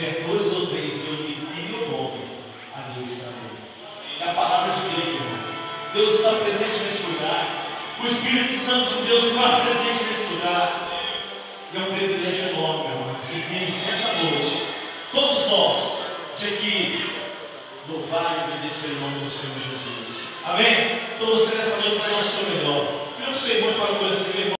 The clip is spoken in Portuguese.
tiver dois ou três reunidos em meu nome, ali estarei. É a palavra de Deus, irmão. Deus está presente nesse lugar. O Espírito Santo de Deus está presente nesse lugar. E é um privilégio enorme, meu irmão, que temos nessa noite, todos nós, de aqui, louvar e agradecer o nome do Senhor Jesus. Amém? Então você nessa noite vai dar o seu melhor. Eu não sei muito para o coração, irmão.